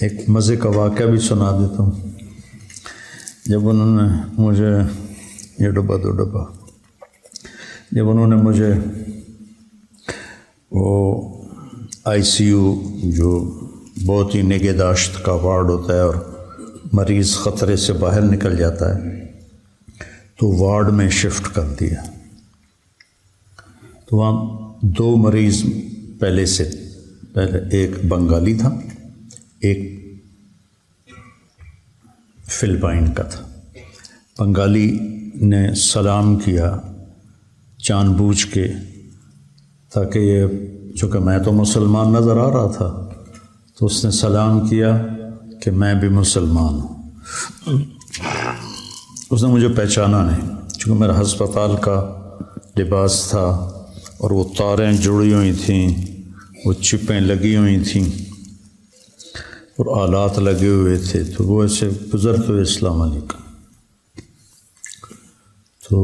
ایک مزے کا واقعہ بھی سنا دیتا ہوں. جب انہوں نے مجھے یہ ڈبہ جب انہوں نے مجھے وہ آئی سی یو جو بہت ہی نگہداشت کا وارڈ ہوتا ہے اور مریض خطرے سے باہر نکل جاتا ہے تو وارڈ میں شفٹ کر دیا. تو وہاں 2 مریض پہلے ایک بنگالی تھا، ایک فلپائن کا تھا. بنگالی نے سلام کیا جان بوجھ کے تاکہ یہ، چونکہ میں تو مسلمان نظر آ رہا تھا تو اس نے سلام کیا کہ میں بھی مسلمان ہوں. اس نے مجھے پہچانا نہیں، چونکہ میرا ہسپتال کا لباس تھا اور وہ تاریں جڑی ہوئی تھیں، وہ چپیں لگی ہوئی تھیں اور آلات لگے ہوئے تھے. تو وہ ایسے گزرتے ہوئے السلام علیکم. تو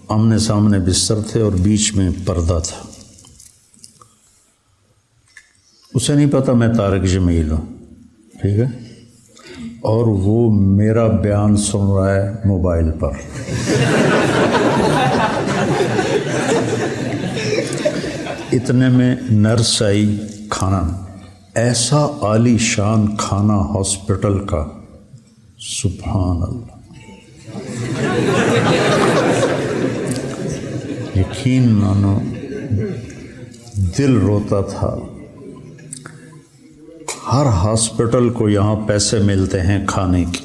آمنے سامنے بستر تھے اور بیچ میں پردہ تھا. اسے نہیں پتا میں طارق جمیل ہوں، ٹھیک ہے، اور وہ میرا بیان سن رہا ہے موبائل پر. اتنے میں نرس آئی. کھانا ایسا عالی شان کھانا ہاسپٹل کا، سبحان اللہ، یقین مانو دل روتا تھا. ہر ہاسپٹل کو یہاں پیسے ملتے ہیں کھانے کے،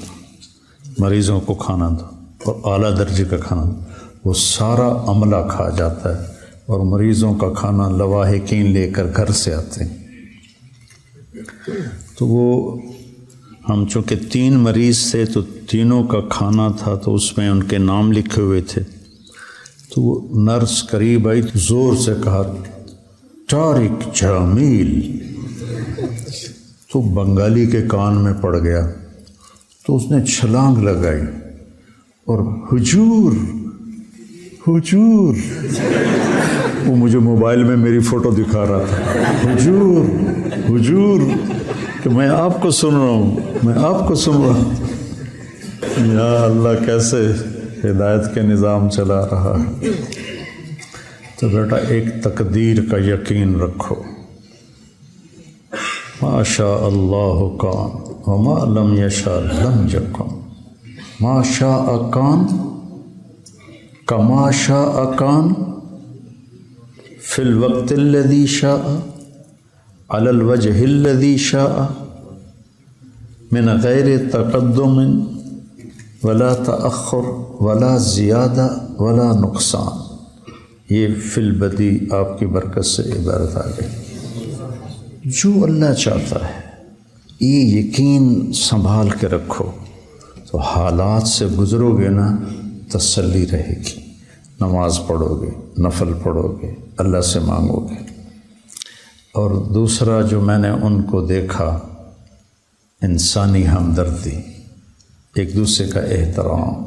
مریضوں کو کھانا دو اور اعلیٰ درجے کا کھانا دو. وہ سارا عملہ کھا جاتا ہے اور مریضوں کا کھانا لواحقین لے کر گھر سے آتے ہیں. تو وہ ہم چونکہ 3 مریض تھے تو تینوں کا کھانا تھا تو اس میں ان کے نام لکھے ہوئے تھے. تو وہ نرس قریب آئی تو زور سے کہا طارق جمیل. تو بنگالی کے کان میں پڑ گیا تو اس نے چھلانگ لگائی اور حضور حضور، وہ مجھے موبائل میں میری فوٹو دکھا رہا تھا، حضور حضور، کہ میں آپ کو سن رہا ہوں، میں آپ کو سن رہا ہوں. یا اللہ کیسے ہدایت کے نظام چلا رہا ہے. تو بیٹا ایک تقدیر کا یقین رکھو، ما شاء اللہ کان وما لم یشاء لم یکن، ما شاء کان کما شاء کان فی الوقت الذی شاء علی الوجہ الذی شاء من غیر تقدم ولا تأخر ولا زیادہ ولا نقصان. یہ فی البدی آپ کی برکت سے عبارت آ گئی. جو اللہ چاہتا ہے یہ یقین سنبھال کے رکھو تو حالات سے گزرو گے نا تسلی رہے گی. نماز پڑھو گے، نفل پڑھو گے، اللہ سے مانگو گے. اور دوسرا جو میں نے ان کو دیکھا، انسانی ہمدردی، ایک دوسرے کا احترام.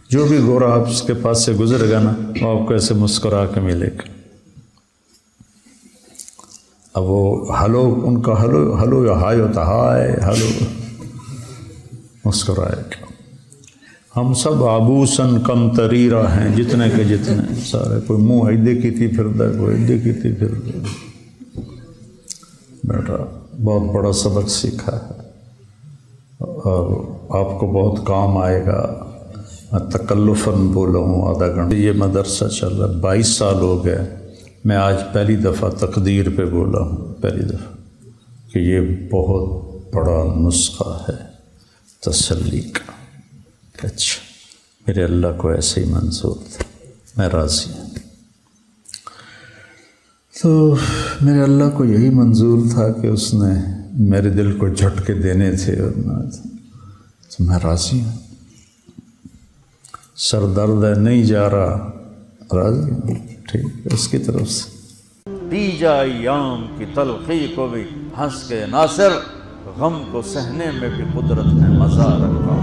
جو بھی گورا آپ اس کے پاس سے گزر گا نا وہ آپ کو ایسے مسکرا کے ملے گا. اب وہ ہلو، ان کا ہلو یا ہائے ہوتا، ہائے ہلو، مسکرائے گا. ہم سب آبوسن کم تریرہ ہیں، جتنے کے جتنے سارے، کوئی منہ ایدے کی تھی پھردا ہے، کوئی ایدے کی تھی پھردا. بیٹا بہت بڑا سبق سیکھا ہے اور آپ کو بہت کام آئے گا. میں تکلفاً بولا ہوں آدھا گھنٹہ. یہ مدرسہ چل رہا ہے 22 سال ہو گئے. میں آج پہلی دفعہ تقدیر پہ بولا ہوں، پہلی دفعہ، کہ یہ بہت بڑا نسخہ ہے تسلی کا. اچھا میرے اللہ کو ایسے ہی منظور تھا، میں راضی ہوں. تو میرے اللہ کو یہی منظور تھا کہ اس نے میرے دل کو جھٹکے دینے تھے اور تو میں راضی ہوں. سر درد ہے نہیں جا رہا، راضی ہوں، ٹھیک ہے اس کی طرف سے. دیجا ایام کی تلخی کو بھی ہنس کے ناصر، غم کو سہنے میں بھی قدرت نے مزہ رکھا.